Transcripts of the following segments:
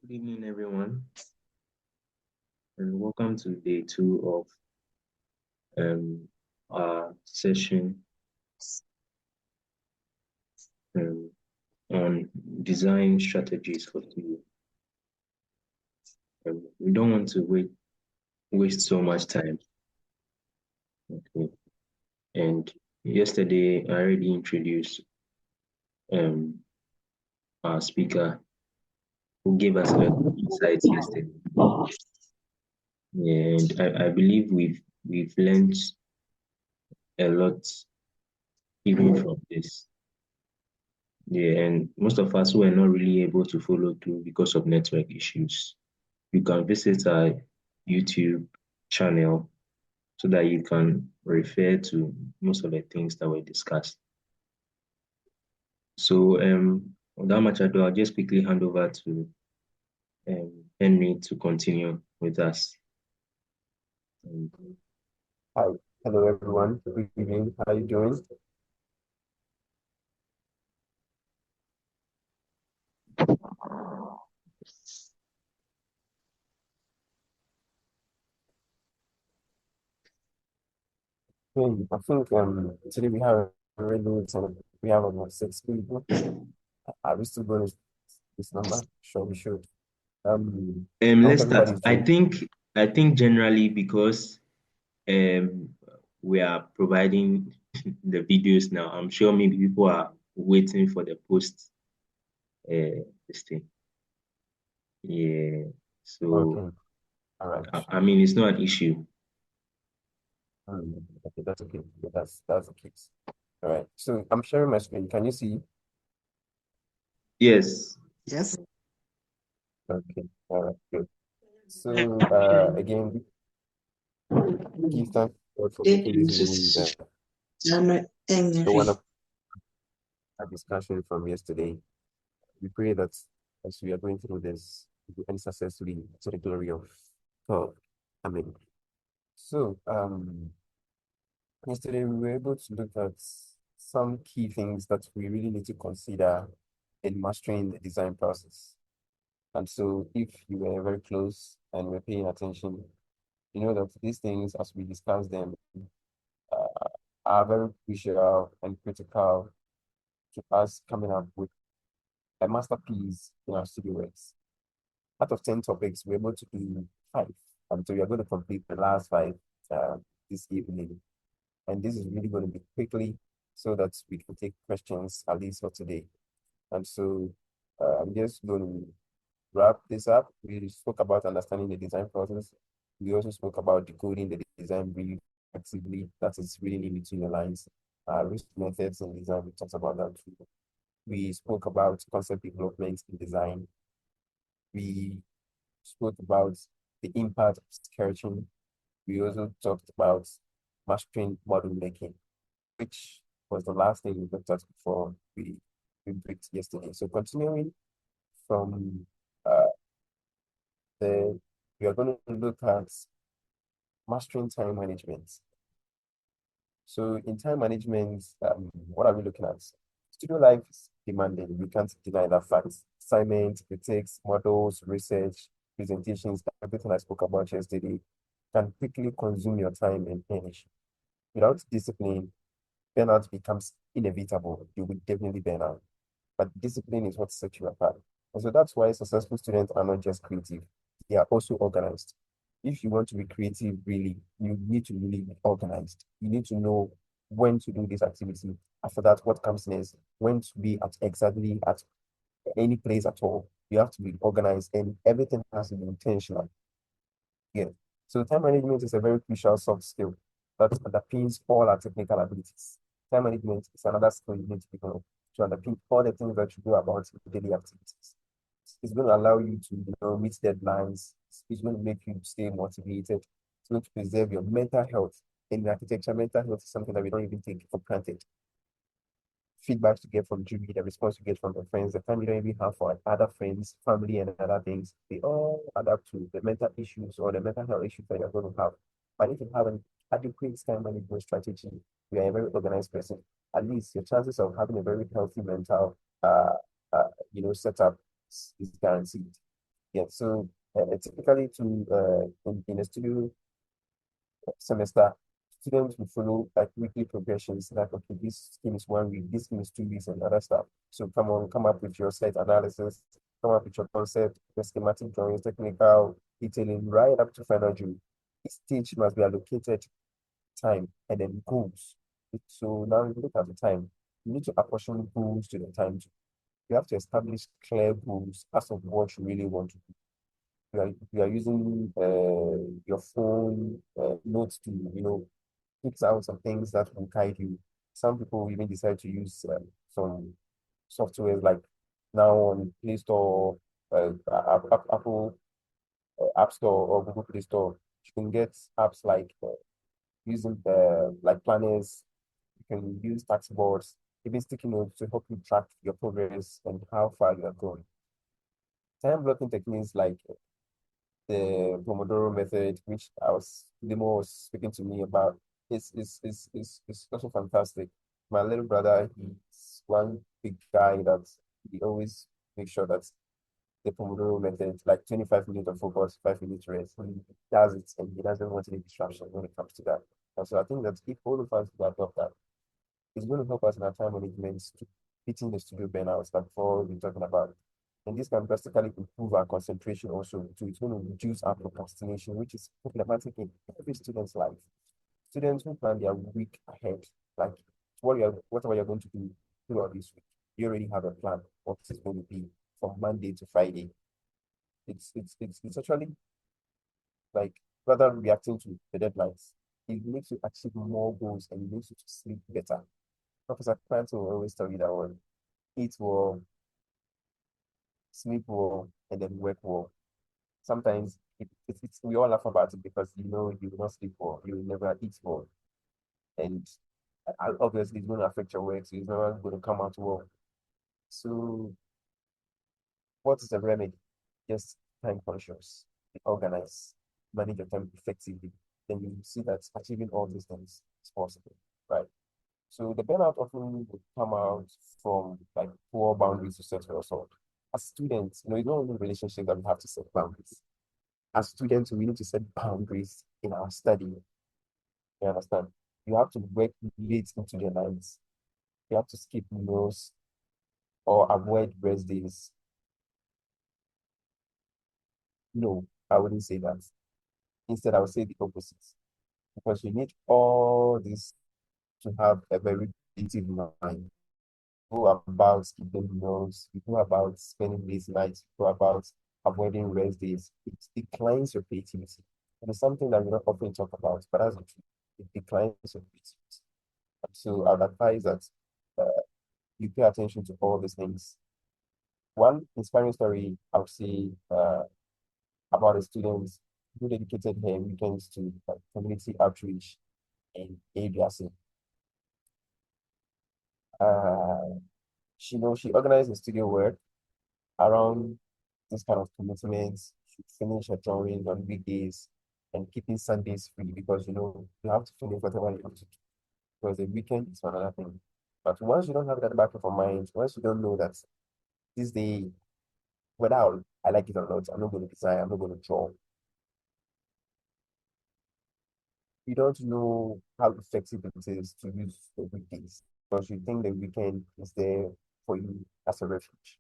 Good evening, everyone, and welcome to day two of our session um, on design strategies for TV. We don't want to waste so much time. Okay. And yesterday, I already introduced um, our speaker who gave us a lot of insights yesterday. And I believe we've learned a lot even from this. Yeah, and most of us were not really able to follow through because of network issues. You can visit our YouTube channel so that you can refer to most of the things that were discussed. So, without much ado, I'll just quickly hand over to Henry to continue with us. Hi, hello everyone. Good evening. How are you doing? I think today we have a really good time. We have about 6 people. Are we still going to this number? Sure, we should. I hope Let's start. everybody's I doing. think I think generally because um, we are providing the videos now, I'm sure maybe people are waiting for the post this thing. Yeah. So Okay, all right. I mean, it's not an issue. Okay, that's okay. Okay, that's the case. All right. So I'm sharing my screen. Can you see? Yes. Yes. Okay. All right. Good. So again, give thanks for making this evening the one of our discussion from yesterday. We pray that as we are going through this, we end successfully to the glory of God. Amen. So, yesterday we were able to look at some key things that we really need to consider in mastering the design process. And so, if you were very close and were paying attention, you know that these things, as we discuss them, uh, are very crucial and critical to us coming up with a masterpiece in our studio works. Out of 10 topics, we're able to do 5. And so we are going to complete the last 5 this evening. And this is really going to be quickly so that we can take questions at least for today. And so I'm just going to wrap this up. We spoke about understanding the design process. We also spoke about decoding the design really actively. That is reading in between the lines. Risk methods in design, we talked about that too. We spoke about concept development in design. We spoke about the impact of sketching. We also talked about mastering model making, which was the last thing we looked at before we breaked yesterday. So continuing from uh, the, we are going to look at mastering time management. So in time management, what are we looking at? Studio life is demanding. We can't deny that fact. Assignments, critiques, models, research, presentations, everything I spoke about yesterday can quickly consume your time and energy. Without discipline, burnout becomes inevitable. You will definitely burn out. But discipline is what sets you apart. And so that's why successful students are not just creative, they are also organized. If you want to be creative, really, you need to really be organized. You need to know when to do this activity. After that, what comes next, when to be at exactly at any place at all. You have to be organized and everything has to be intentional. Yeah. So time management is a very crucial soft skill that underpins all our technical abilities. Time management is another skill you need to develop to underpin all the things that you do about your daily activities. It's going to allow you to, meet deadlines. It's going to make you stay motivated. It's going to preserve your mental health. In architecture, mental health is something that we don't even take for granted. Feedbacks you get from jury, the response you get from your friends, the time you don't even have for other friends, family, and other things, they all add up to the mental issues or the mental health issues that you're going to have. But if you have an adequate time management strategy, you are a very organized person, at least your chances of having a very healthy mental setup is guaranteed. Yeah, so typically in a studio semester, students will follow like weekly progressions, like okay, this scheme is 1 week, this scheme is 2 weeks, and other stuff. So come up with your site analysis, come up with your concept, your schematic drawings, technical detailing, right up to final drawing. Each stage must be allocated time and then goals. So now you look at the time, you need to apportion goals to the time. You have to establish clear goals as of what you really want to do. You are using your phone notes to, fix out some things that will guide you. Some people even decide to use some softwares like now on Play Store, Apple App Store or Google Play Store. You can get apps like using like planners. You can use tax boards, even sticky notes to help you track your progress and how far you are going. Time blocking techniques like the Pomodoro method, which Demo was speaking to me about, is also fantastic. My little brother, he's one big guy that he always makes sure that the Pomodoro method, like 25 minutes of focus, 5 minutes rest, he does it and he doesn't want any distraction when it comes to that. And so I think that if all of us do adopt that, it's going to help us in our time management to beating the studio burnouts that before we've been talking about. And this can drastically improve our concentration also too. It's going to reduce our procrastination, which is problematic in every student's life. Students who plan their week ahead, like whatever you're going to do throughout this week, you already have a plan what it's going to be from Monday to Friday. It's actually like rather reacting to the deadlines. It makes you achieve more goals and it makes you to sleep better. Professor Clancy will always tell you that one. Eat well, sleep well, and then work well. Sometimes we all laugh about it because you will not sleep well, you will never eat well. And obviously it's going to affect your work, so it's never going to come out well. So what is the remedy? Just time conscious, be organized, manage your time effectively. Then you see that achieving all these things is possible, right? So the burnout often would come out from like poor boundaries to set for yourself. As students, it's not only relationship that we have to set boundaries. As students, we need to set boundaries in our study. You understand? You have to work late into the nights. You have to skip meals or avoid rest days. No, I wouldn't say that. Instead, I would say the opposite. Because you need all this to have a very creative mind. Go about skipping meals, you go about spending late nights, you go about avoiding rest days. It declines your creativity. And it's something that we don't often talk about, but that's the truth. It declines your creativity. So I'd advise that you pay attention to all these things. One inspiring story I would say about a student who dedicated her weekends to community outreach in areas. Uh, she organized the studio work around this kind of commitments. Should finish her drawings on weekdays and keeping Sundays free because you have to finish whatever you have to do because the weekend is another thing. But once you don't have that back of your mind, once you don't know that this day, whether I like it or not, I'm not going to design, I'm not going to draw. You don't know how effective it is to use the weekdays because you think the weekend is there for you as a refuge.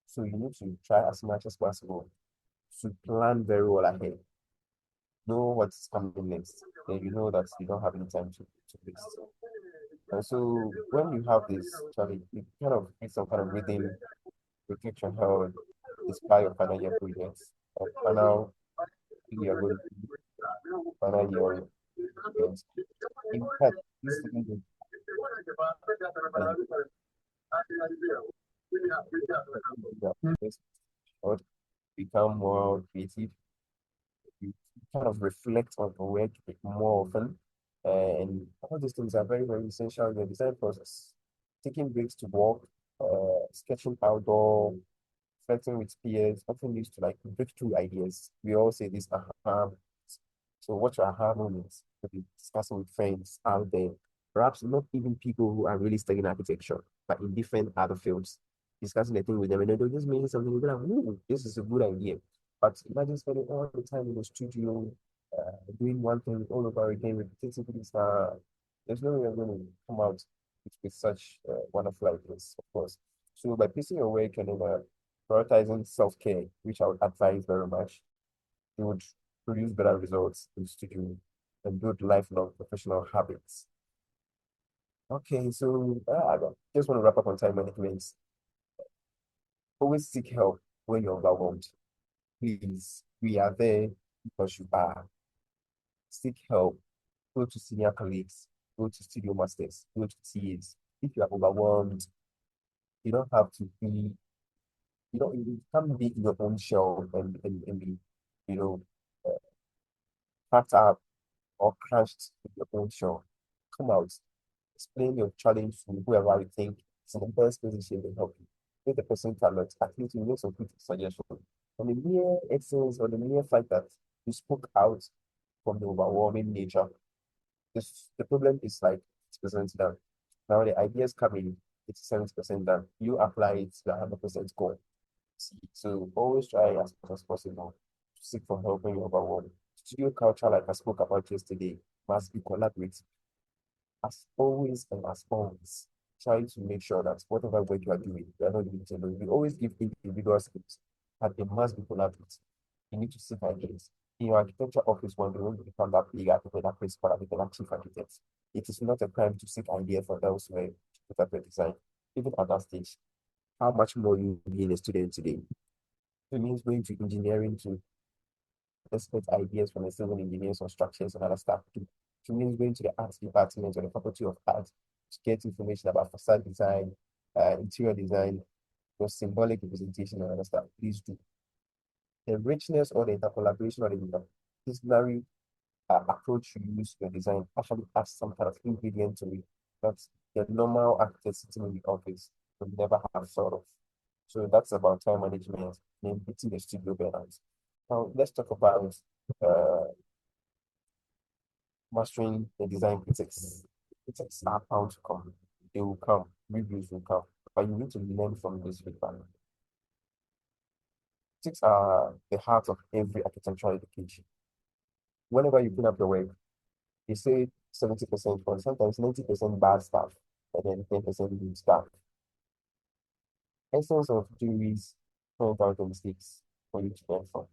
So you need to try as much as possible to plan very well ahead. Know what's coming next. Then you know that you don't have any time to waste. And so when you have this, Charlie, you kind of get some kind of rhythm, protect your health, inspire your final year projects. And final we are going to final year events. In fact, this is the or become more creative. You kind of reflect on your work more often. And all these things are very, very essential in the design process. Taking breaks to walk, sketching outdoor, reflecting with peers often leads to like breakthrough ideas. We all say this aha. So what's your aha moments? Maybe discussing with friends out there. Perhaps not even people who are really studying architecture, but in different other fields. Discussing the thing with them and they'll just mean something, you'll be like, ooh, this is a good idea. But imagine spending all the time in the studio, doing one thing all over again, repetitively. There's no way you're going to come out with such wonderful ideas, of course. So by pacing your work and prioritizing self-care, which I would advise very much, you would produce better results in studio and build lifelong professional habits. Okay, so I just want to wrap up on time management. Always seek help when you're overwhelmed. Please, we are there because you are. Seek help. Go to senior colleagues. Go to studio masters. Go to TAs. If you are overwhelmed, you don't have to be. You can't be in your own shell and be, you know, uh, packed up or crushed in your own shell. Come out. Explain your challenge to whoever you think is in the best position to help you. If the person cannot, at least you make some quick suggestion. And the mere essence or the mere fact that you spoke out from the overwhelming nature, the problem is like 60% done. Now the ideas come in, it's 70% done. You apply it, the 100% goal. So always try as much as possible to seek for help when you're overwhelmed. Studio culture, like I spoke about yesterday, must be collaborative as always and as always, try to make sure that whatever work you are doing, you are not doing it alone. We always give individual skills, but they must be collaborative. You need to seek ideas. In your architecture office, when you want to become that big architect, that principal architect, that chief architect, it is not a crime to seek idea from elsewhere to put up your design. Even at that stage, how much more you being a student today? It means going to engineering to expert ideas from the civil engineers on structures and other stuff. To means going to the arts department or the faculty of art to get information about facade design, interior design, your symbolic representation and other stuff. Please do. The richness or the intercollaboration or the interdisciplinary approach you use to your design actually adds some kind of ingredient to it that the normal architect sitting in the office would never have thought of. So that's about time management and beating the studio balance. Now let's talk about uh, mastering the design critics. Critics are bound to come. They will come. Reviews will come. But you need to learn from this feedback. Critics are the heart of every architectural education. Whenever you put up your work, they say 70% or sometimes 90% bad stuff, and then 10% good stuff. Essence of juries point out the mistakes for you to learn from.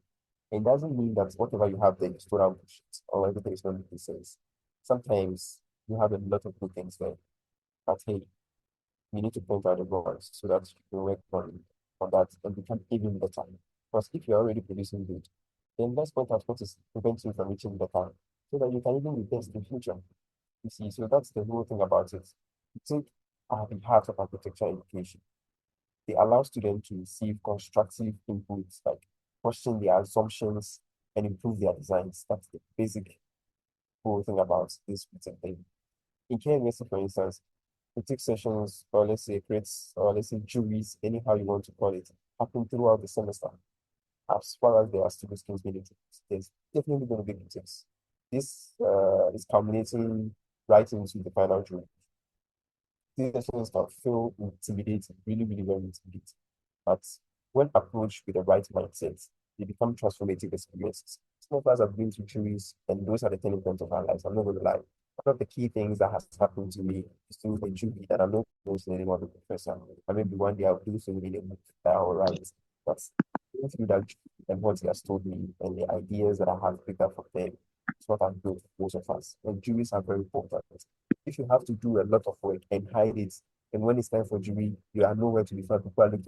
It doesn't mean that whatever you have there is total bullshit or everything is not making sense. Sometimes you have a lot of good things there, but hey, you need to point out the goals so that you can work on that and become even better. Because if you're already producing good, then let's point out what is preventing you from reaching better so that you can even be best in future. You see, so that's the whole thing about it. I think at the heart of architecture education, they allow students to receive constructive inputs like question their assumptions and improve their designs. That's the basic whole thing about this thing. In KMSC, for instance, critique sessions, or let's say crits, or let's say juries, anyhow you want to call it, happen throughout the semester. As far as there are student skills meetings, there's definitely going to be critics. This is culminating right into the final jury. These sessions can feel intimidating, really, really very intimidating. But when approached with the right mindset, they become transformative experiences. Some of us have been to juries, and those are the turning points of our lives. I'm not going to lie. One of the key things that has happened to me is through a jury that I'm not going to anymore the professor. And maybe one day I'll do so in a book that I'll write. But going through that jury and what he has told me and the ideas that I have picked up from them, it's what I've built for most of us. And juries are very important. If you have to do a lot of work and hide it, and when it's time for jury, you are nowhere to be found. People are looking